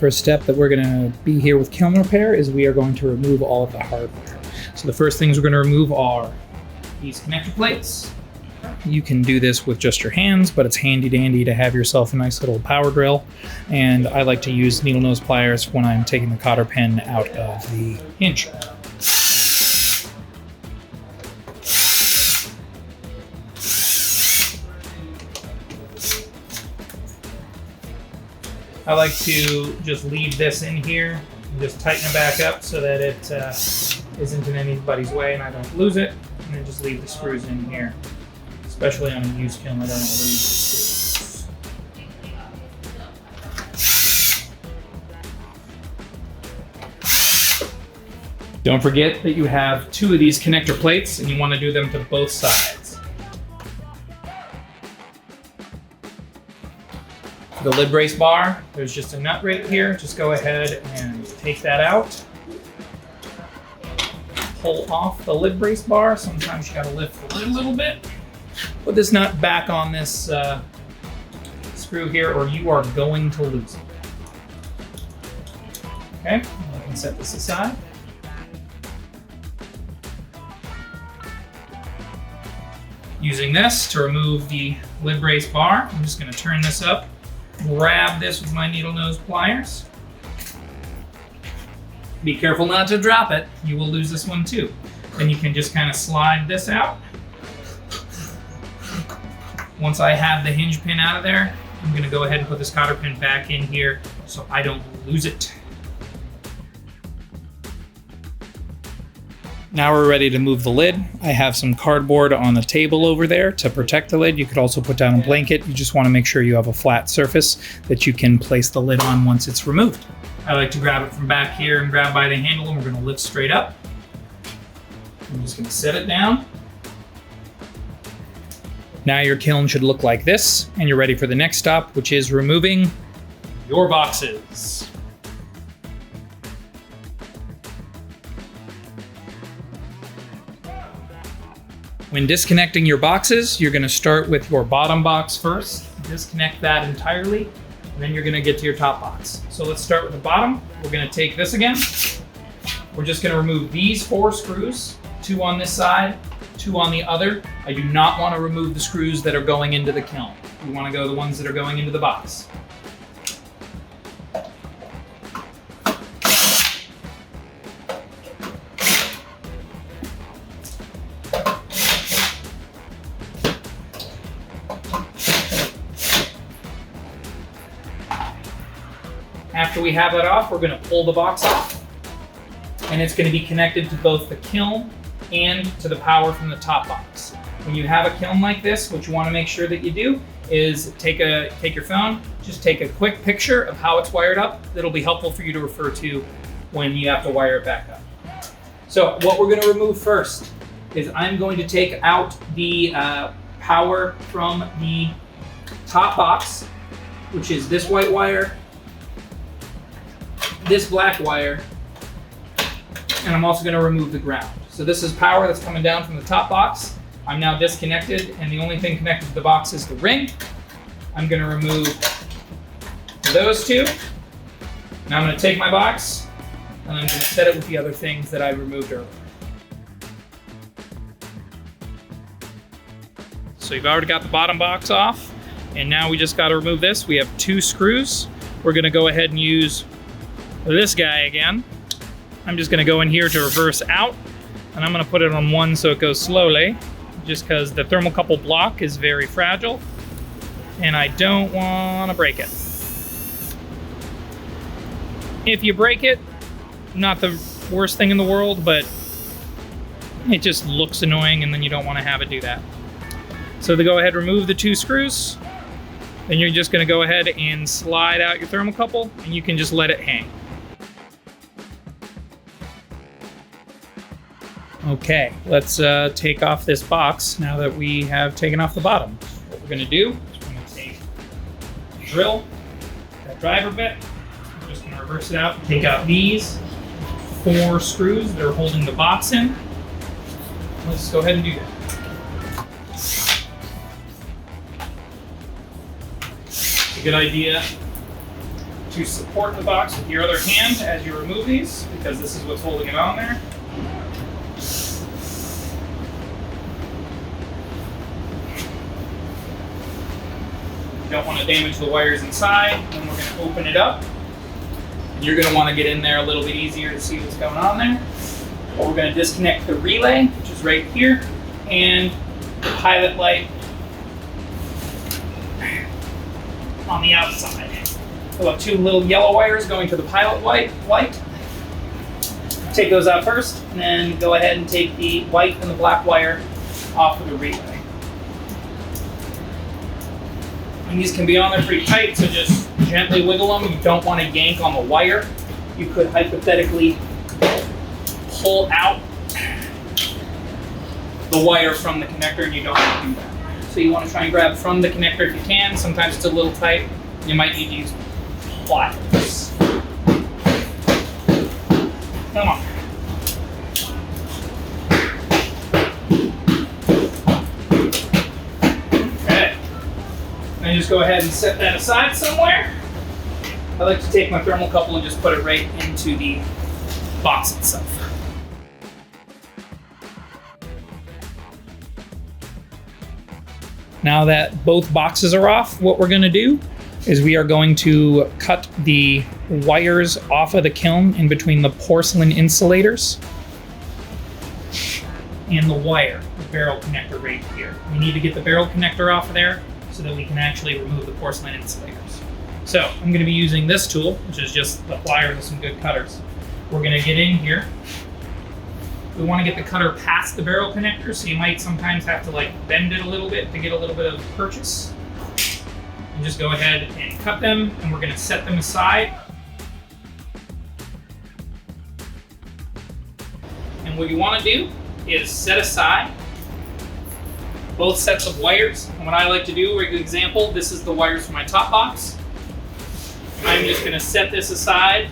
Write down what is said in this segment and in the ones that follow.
First step that we're going to be here with kiln repair is we are going to remove all of the hardware. So the first things we're going to remove are these connector plates. You can do this with just your hands, but it's handy dandy to have yourself a nice little power drill. And I like to use needle nose pliers when I'm taking the cotter pin out of the hinge. I like to just leave this in here and just tighten it back up so that it isn't in anybody's way and I don't lose it. And then just leave the screws in here. Especially on a used kiln, I don't want to lose the screws. Don't forget that you have 2 of these connector plates and you want to do them to both sides. For the lid brace bar, there's just a nut right here. Just go ahead and take that out. Pull off the lid brace bar. Sometimes you gotta lift the lid a little bit. Put this nut back on this screw here or you are going to lose it. Okay, I can set this aside. Using this to remove the lid brace bar, I'm just gonna turn this up. Grab this with my needle nose pliers. Be careful not to drop it. You will lose this one too. Then you can just kind of slide this out. Once I have the hinge pin out of there, I'm gonna go ahead and put this cotter pin back in here so I don't lose it. Now we're ready to move the lid. I have some cardboard on the table over there to protect the lid. You could also put down a blanket. You just want to make sure you have a flat surface that you can place the lid on once it's removed. I like to grab it from back here and grab by the handle and we're going to lift straight up. I'm just going to set it down. Now your kiln should look like this and you're ready for the next stop, which is removing your boxes. When disconnecting your boxes, you're going to start with your bottom box first, disconnect that entirely, and then you're going to get to your top box. So let's start with the bottom. We're going to take this again. We're just going to remove these 4 screws, 2 on this side, 2 on the other. I do not want to remove the screws that are going into the kiln. We want to go the ones that are going into the box. After we have that off, we're going to pull the box off, and it's going to be connected to both the kiln and to the power from the top box. When you have a kiln like this, what you want to make sure that you do is take your phone, just take a quick picture of how it's wired up. That'll be helpful for you to refer to when you have to wire it back up. So what we're going to remove first is I'm going to take out the power from the top box, which is this white wire, this black wire, and I'm also going to remove the ground. So this is power that's coming down from the top box. I'm now disconnected, and the only thing connected to the box is the ring. I'm going to remove those 2. Now I'm going to take my box, and I'm going to set it with the other things that I removed earlier. So you've already got the bottom box off, and now we just got to remove this. We have 2 screws. We're going to go ahead and use this guy again. I'm just going to go in here to reverse out, and I'm going to put it on 1 so it goes slowly, just because the thermocouple block is very fragile and I don't want to break it. If you break it, not the worst thing in the world, but it just looks annoying and then you don't want to have it do that. So to go ahead, remove the 2 screws, then you're just going to go ahead and slide out your thermocouple and you can just let it hang. Okay, let's take off this box now that we have taken off the bottom. What we're going to do is we're going to take the drill, that driver bit, we're just going to reverse it out and take out these 4 screws that are holding the box in. Let's go ahead and do that. It's a good idea to support the box with your other hand as you remove these, because this is what's holding it on there. You don't want to damage the wires inside. Then we're going to open it up. You're going to want to get in there a little bit easier to see what's going on there. We're going to disconnect the relay, which is right here, and the pilot light on the outside. We'll have two little yellow wires going to the pilot light. Take those out first, and then go ahead and take the white and the black wire off of the relay. And these can be on there pretty tight, so just gently wiggle them. You don't want to yank on the wire. You could hypothetically pull out the wire from the connector, and you don't want to do that. So you want to try and grab from the connector if you can. Sometimes it's a little tight. You might need to use pliers. Come on. Okay. And just go ahead and set that aside somewhere. I like to take my thermocouple and just put it right into the box itself. Now that both boxes are off, what we're going to do is we are going to cut the wires off of the kiln in between the porcelain insulators and the wire, the barrel connector right here. We need to get the barrel connector off of there so that we can actually remove the porcelain insulators. So I'm going to be using this tool, which is just the pliers with some good cutters. We're going to get in here. We want to get the cutter past the barrel connector, so you might sometimes have to like bend it a little bit to get a little bit of purchase. And just go ahead and cut them, and we're going to set them aside. And what you want to do is set aside both sets of wires. And what I like to do, for example, this is the wires for my top box. I'm just going to set this aside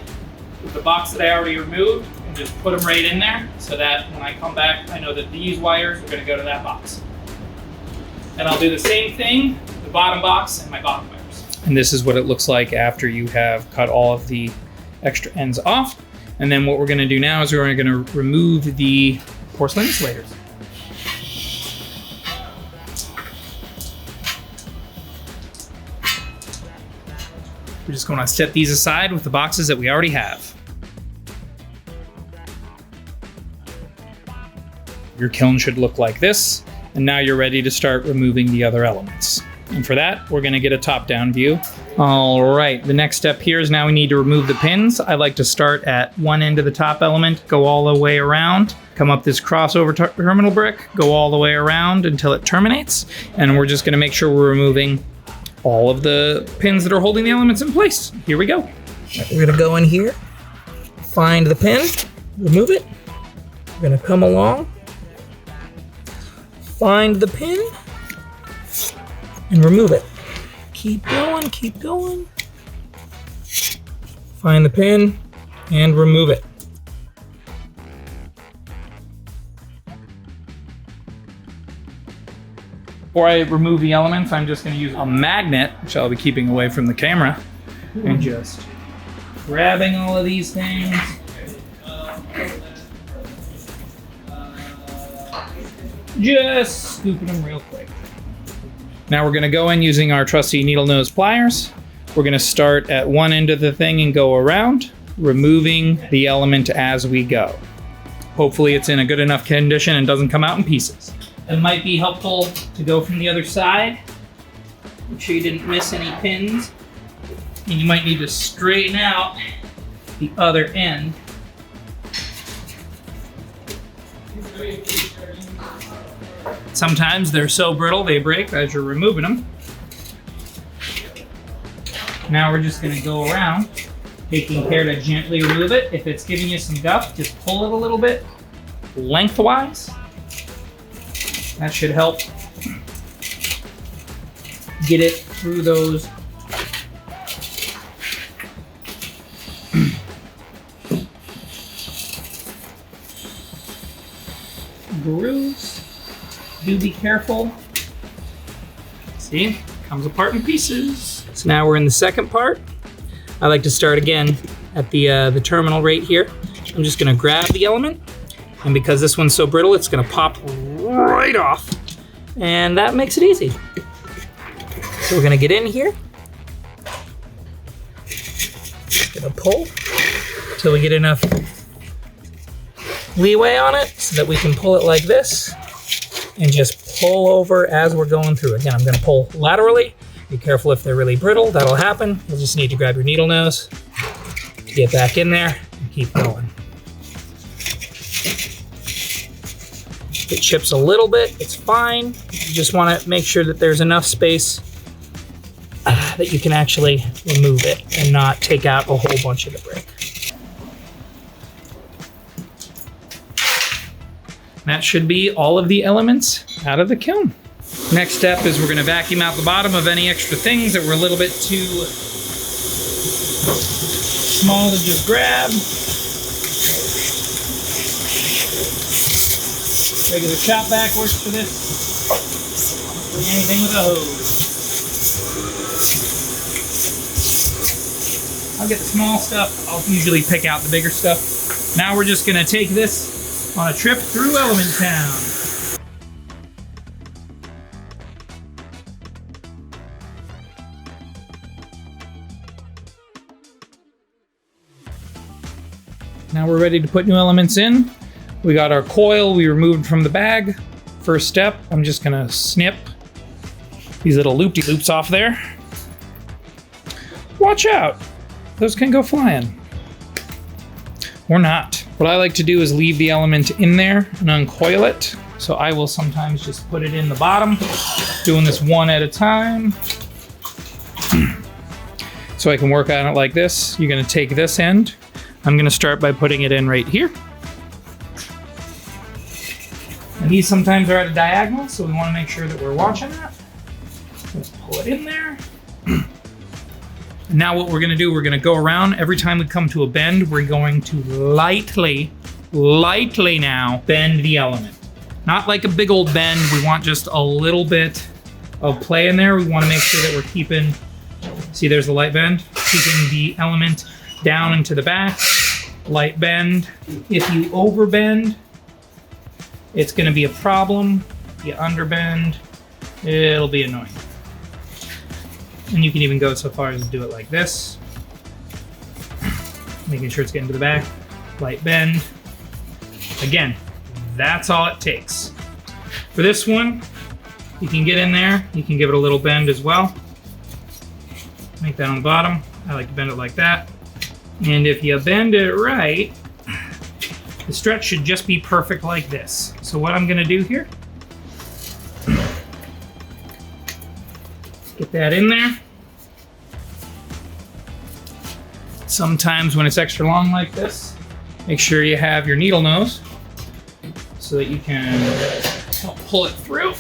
with the box that I already removed and just put them right in there so that when I come back, I know that these wires are going to go to that box. And I'll do the same thing with the bottom box and my bottom wires. And this is what it looks like after you have cut all of the extra ends off. And then what we're going to do now is we're going to remove the porcelain insulators. We're just going to set these aside with the boxes that we already have. Your kiln should look like this, and now you're ready to start removing the other elements. And for that, we're going to get a top-down view. All right, the next step here is now we need to remove the pins. I like to start at one end of the top element, go all the way around, come up this crossover terminal brick, go all the way around until it terminates, and we're just going to make sure we're removing all of the pins that are holding the elements in place. Here we go. We're going to go in here, find the pin, remove it. We're going to come along, find the pin, and remove it. Keep going, keep going. Find the pin and remove it. Before I remove the elements, I'm just going to use a magnet, which I'll be keeping away from the camera, and just grabbing all of these things. Just scooping them real quick. Now we're going to go in using our trusty needle nose pliers. We're going to start at one end of the thing and go around, removing the element as we go. Hopefully it's in a good enough condition and doesn't come out in pieces. It might be helpful to go from the other side. Make sure you didn't miss any pins. And you might need to straighten out the other end. Sometimes they're so brittle they break as you're removing them. Now we're just going to go around, taking care to gently remove it. If it's giving you some guff, just pull it a little bit lengthwise. That should help get it through those grooves. Do be careful. See, comes apart in pieces. So now we're in the second part. I like to start again at the terminal right here. I'm just gonna grab the element, and because this one's so brittle, it's gonna pop right off, and that makes it easy. So we're gonna get in here, gonna pull till we get enough leeway on it so that we can pull it like this and just pull over as we're going through. Again, I'm gonna pull laterally. Be careful if they're really brittle, that'll happen. You'll just need to grab your needle nose, get back in there, and keep going. If it chips a little bit, it's fine. You just wanna make sure that there's enough space that you can actually remove it and not take out a whole bunch of the brick. That should be all of the elements out of the kiln. Next step is we're gonna vacuum out the bottom of any extra things that were a little bit too small to just grab. Regular chop back works for this. Bring anything with a hose. I'll get the small stuff. I'll usually pick out the bigger stuff. Now we're just gonna take this on a trip through Element Town. Now we're ready to put new elements in. We got our coil we removed from the bag. First step, I'm just gonna snip these little loop-de-loops off there. Watch out, those can go flying. Or not. What I like to do is leave the element in there and uncoil it. So I will sometimes just put it in the bottom, doing this one at a time. So I can work on it like this. You're gonna take this end. I'm gonna start by putting it in right here. And these sometimes are at a diagonal, so we wanna make sure that we're watching that. Let's pull it in there. Now what we're gonna do, we're gonna go around. Every time we come to a bend, we're going to lightly now bend the element. Not like a big old bend, we want just a little bit of play in there. We wanna make sure that we're keeping, see there's the light bend, keeping the element down into the back, light bend. If you overbend, it's gonna be a problem. If you underbend, it'll be annoying. And you can even go so far as to do it like this. Making sure it's getting to the back, light bend. Again, that's all it takes. For this one, you can get in there, you can give it a little bend as well. Make that on the bottom. I like to bend it like that. And if you bend it right, the stretch should just be perfect like this. So what I'm gonna do here, get that in there. Sometimes when it's extra long like this, make sure you have your needle nose so that you can help pull it through.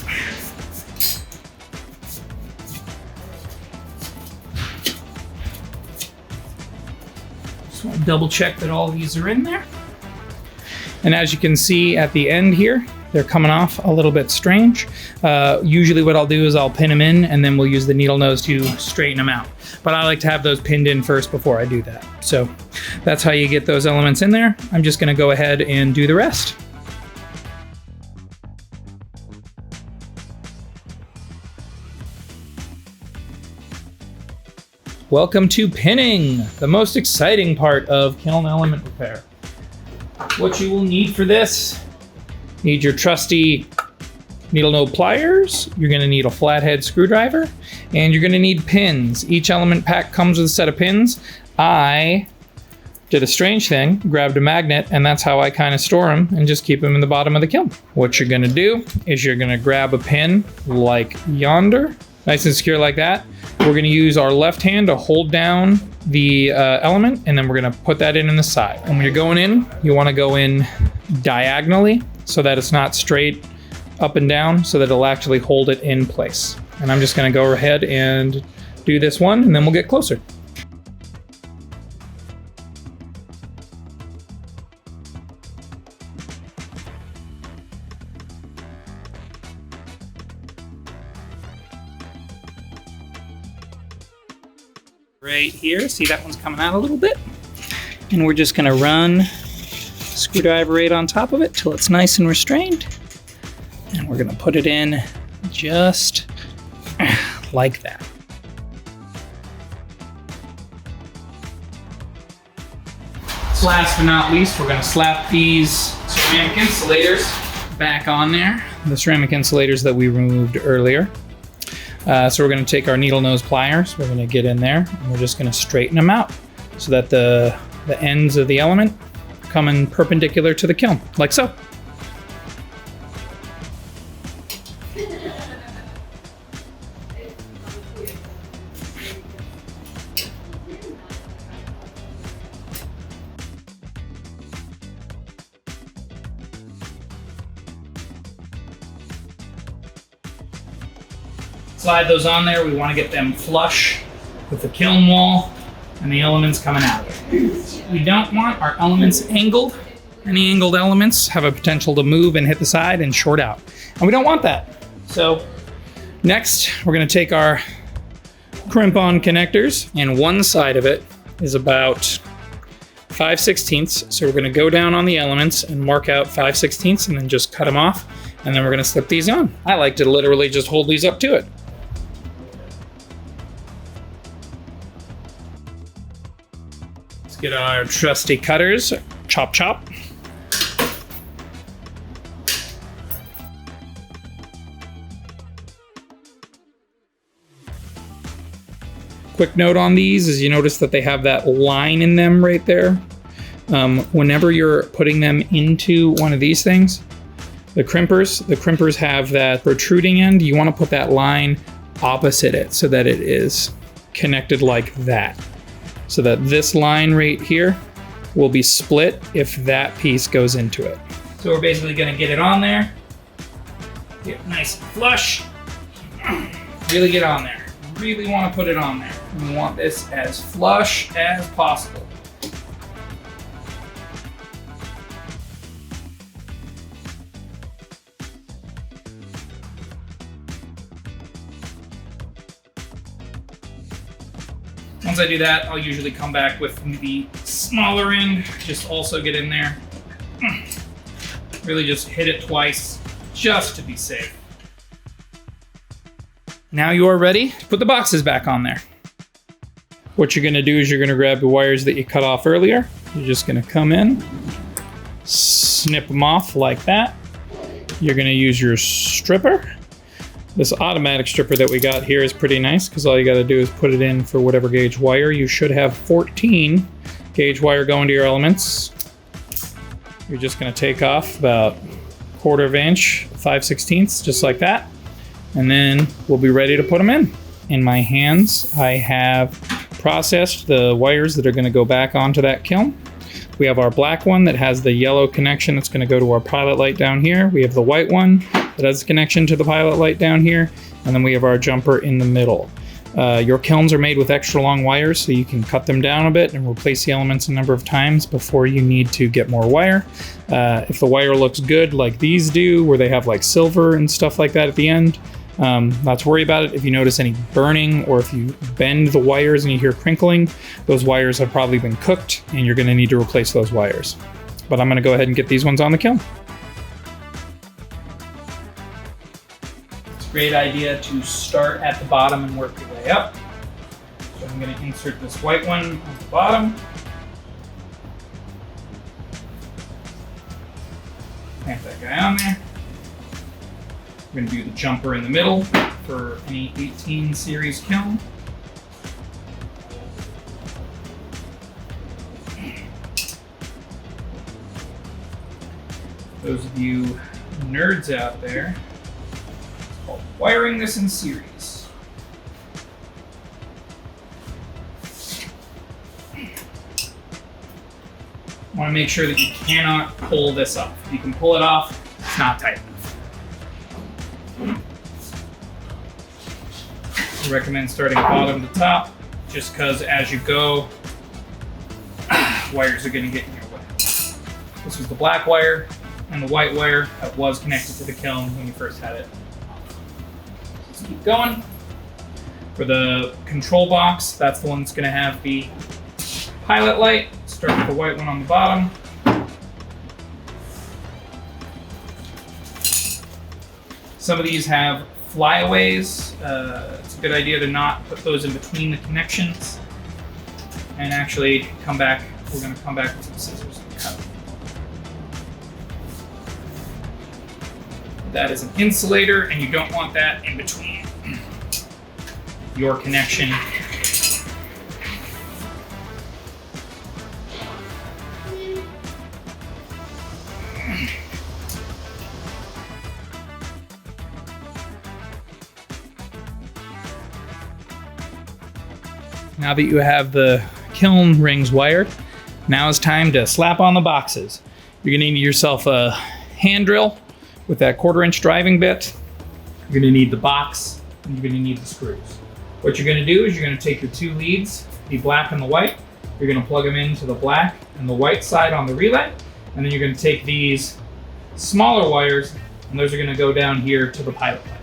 Just want to double check that all these are in there. And as you can see at the end here, they're coming off a little bit strange. Usually what I'll do is I'll pin them in and then we'll use the needle nose to straighten them out. But I like to have those pinned in first before I do that. So that's how you get those elements in there. I'm just gonna go ahead and do the rest. Welcome to pinning, the most exciting part of kiln element repair. What you will need for this, need your trusty needle nose pliers, you're gonna need a flathead screwdriver, and you're gonna need pins. Each element pack comes with a set of pins. I did a strange thing, grabbed a magnet, and that's how I kind of store them and just keep them in the bottom of the kiln. What you're gonna do is you're gonna grab a pin like yonder, nice and secure like that. We're gonna use our left hand to hold down the element, and then we're gonna put that in the side. And when you're going in, you wanna go in diagonally so that it's not straight up and down, so that it'll actually hold it in place. And I'm just gonna go ahead and do this one, and then we'll get closer. Right here, see that one's coming out a little bit? And we're just gonna run screwdriver right on top of it till it's nice and restrained. And we're gonna put it in just like that. So last but not least, we're gonna slap these ceramic insulators back on there. The ceramic insulators that we removed earlier. So we're gonna take our needle nose pliers, we're gonna get in there, and we're just gonna straighten them out so that the ends of the element come in perpendicular to the kiln, like so. Slide those on there. We want to get them flush with the kiln wall and the elements coming out of it. We don't want our elements angled. Any angled elements have a potential to move and hit the side and short out. And we don't want that. So next, we're going to take our crimp-on connectors, and one side of it is about 5/16. So we're going to go down on the elements and mark out 5/16 and then just cut them off. And then we're going to slip these on. I like to literally just hold these up to it. Get our trusty cutters, chop chop. Quick note on these is you notice that they have that line in them right there. Whenever you're putting them into one of these things, the crimpers have that protruding end. You want to put that line opposite it so that it is connected like that. So that this line right here will be split if that piece goes into it. So we're basically gonna get it on there, get nice and flush, really get on there. Really wanna put it on there. We want this as flush as possible. Once I do that, I'll usually come back with the smaller end, just also get in there. Really just hit it twice, just to be safe. Now you are ready to put the boxes back on there. What you're gonna do is you're gonna grab the wires that you cut off earlier. You're just gonna come in, snip them off like that. You're gonna use your stripper. This automatic stripper that we got here is pretty nice because all you got to do is put it in for whatever gauge wire. You should have 14 gauge wire going to your elements. You're just going to take off about 1/4 inch, 5/16, just like that. And then we'll be ready to put them in. In my hands, I have processed the wires that are going to go back onto that kiln. We have our black one that has the yellow connection that's going to go to our pilot light down here. We have the white one that has a connection to the pilot light down here. And then we have our jumper in the middle. Your kilns are made with extra long wires, so you can cut them down a bit and replace the elements a number of times before you need to get more wire. If the wire looks good like these do, where they have like silver and stuff like that at the end, not to worry about it. If you notice any burning or if you bend the wires and you hear crinkling, those wires have probably been cooked and you're going to need to replace those wires. But I'm going to go ahead and get these ones on the kiln. It's a great idea to start at the bottom and work your way up. So I'm going to insert this white one on the bottom. Clamp that guy on there. We're going to do the jumper in the middle for any 18 series kiln. Those of you nerds out there, it's called wiring this in series. Want to make sure that you cannot pull this off. If you can pull it off, it's not tight enough. I recommend starting bottom to top, just because as you go, wires are going to get in your way. This was the black wire and the white wire that was connected to the kiln when you first had it. Let's keep going. For the control box, that's the one that's going to have the pilot light. Start with the white one on the bottom. Some of these have flyaways. It's a good idea to not put those in between the connections. And actually we're going to come back with some scissors and cut. That is an insulator, and you don't want that in between your connection. Now that you have the kiln rings wired, now it's time to slap on the boxes. You're gonna need yourself a hand drill with that 1/4-inch driving bit. You're gonna need the box, and you're gonna need the screws. What you're gonna do is you're gonna take your 2 leads, the black and the white. You're gonna plug them into the black and the white side on the relay, and then you're gonna take these smaller wires, and those are gonna go down here to the pilot light.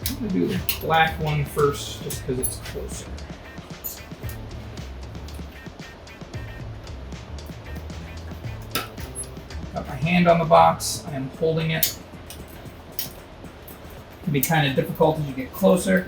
I'm gonna do the black one first, just because it's closer. Got my hand on the box, I am holding it. It can be kind of difficult as you get closer.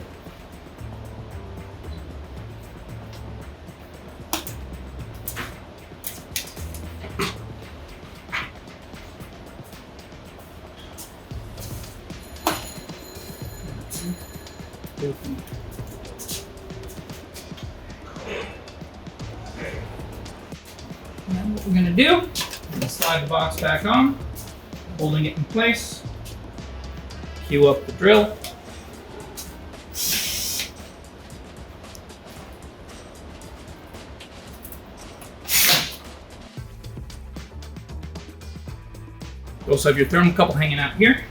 Now what we're going to do, we're going to slide the box back on, holding it in place, cue up the drill. You also have your thermocouple hanging out here.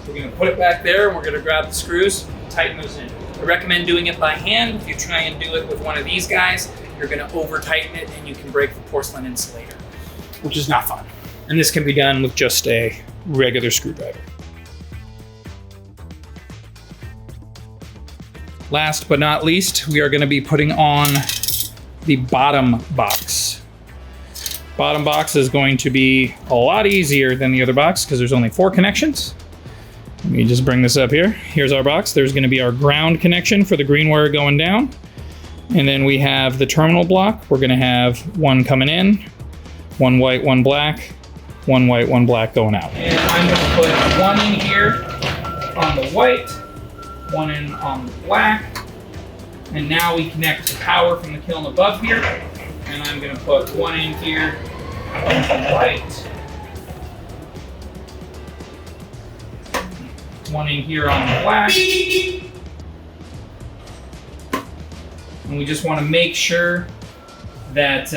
We're going to put it back there, and we're going to grab the screws and tighten those in. I recommend doing it by hand. If you try and do it with one of these guys, you're going to over tighten it and you can break the porcelain insulator, which is not fun. And this can be done with just a regular screwdriver. Last but not least, we are going to be putting on the bottom box. Bottom box is going to be a lot easier than the other box because there's only 4 connections. Let me just bring this up here. Here's our box. There's going to be our ground connection for the green wire going down. And then we have the terminal block. We're going to have one coming in, one white, one black, one white, one black going out. And I'm going to put one in here on the white, one in on the black. And now we connect the power from the kiln above here. And I'm going to put one in here on the white, one in here on the black. And we just want to make sure that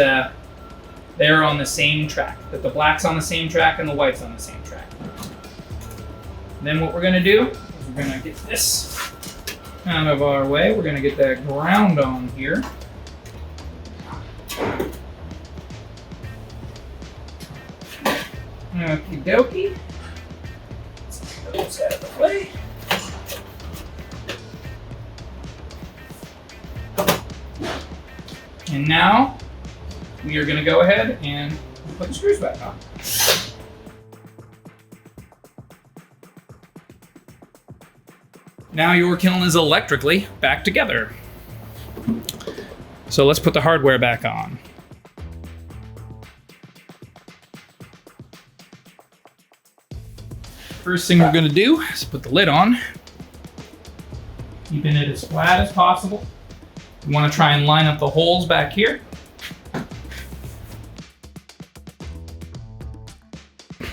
they're on the same track, that the black's on the same track and the white's on the same track. Then what we're going to do is we're going to get this out of our way. We're going to get that ground on here. Okie dokie. Let's get those out of the way. And now we are going to go ahead and put the screws back on. Now your kiln is electrically back together. So let's put the hardware back on. First thing we're going to do is put the lid on, keeping it as flat as possible. You want to try and line up the holes back here.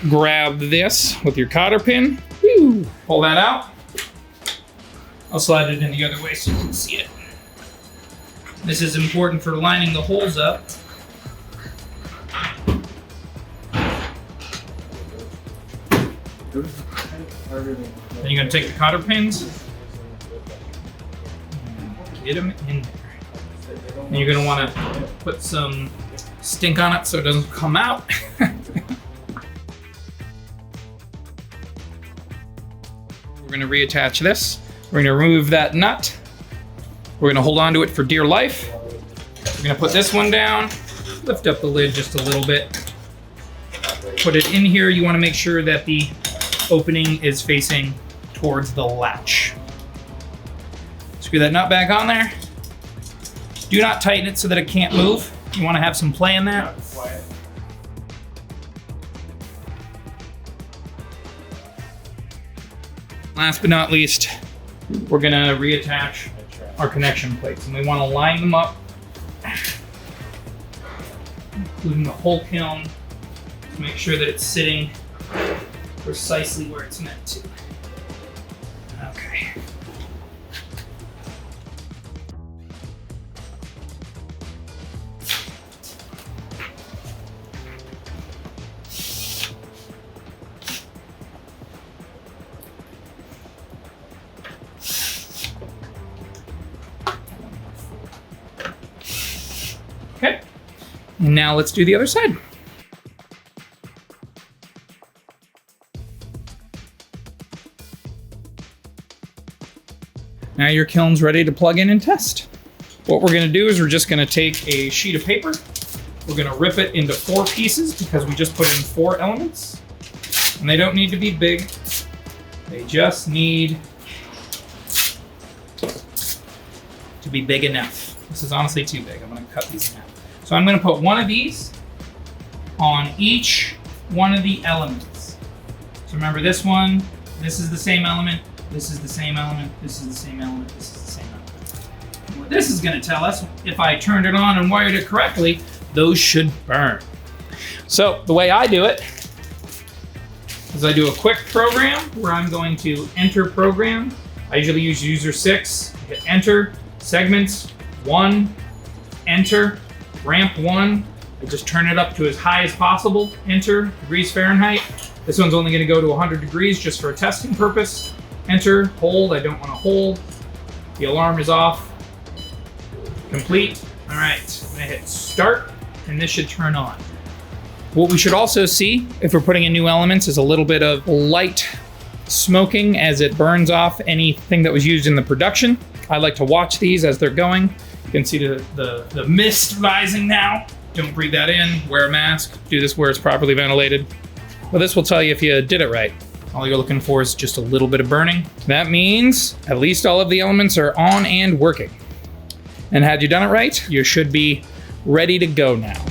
Grab this with your cotter pin. Woo, pull that out. I'll slide it in the other way so you can see it. This is important for lining the holes up. Then you're going to take the cotter pins and get them in there. And you're going to want to put some stink on it so it doesn't come out. gonna reattach this. We're gonna remove that nut. We're gonna hold on to it for dear life. We're gonna put this one down, lift up the lid just a little bit. Put it in here. You wanna make sure that the opening is facing towards the latch. Screw that nut back on there. Do not tighten it so that it can't move. You wanna have some play in that. Last but not least, we're gonna reattach our connection plates, and we wanna line them up, including the whole kiln, to make sure that it's sitting precisely where it's meant to. Okay. Okay, and now let's do the other side. Now your kiln's ready to plug in and test. What we're gonna do is we're just gonna take a sheet of paper. We're gonna rip it into 4 pieces because we just put in 4 elements. And they don't need to be big. They just need to be big enough. This is honestly too big. I'm gonna cut these in half. So I'm gonna put one of these on each one of the elements. So remember this one, this is the same element, this is the same element, this is the same element, this is the same element. And what this is gonna tell us, if I turned it on and wired it correctly, those should burn. So the way I do it is I do a quick program where I'm going to enter program. I usually use user 6, hit enter, segments 1, enter, ramp 1. I just turn it up to as high as possible, enter, degrees Fahrenheit. This one's only gonna go to 100 degrees just for a testing purpose. Enter, hold, I don't wanna hold. The alarm is off. Complete. All right, I'm gonna hit start, and this should turn on. What we should also see, if we're putting in new elements, is a little bit of light smoking as it burns off anything that was used in the production. I like to watch these as they're going. You can see the mist rising now. Don't breathe that in, wear a mask, do this where it's properly ventilated. Well, this will tell you if you did it right. All you're looking for is just a little bit of burning. That means at least all of the elements are on and working. And had you done it right, you should be ready to go now.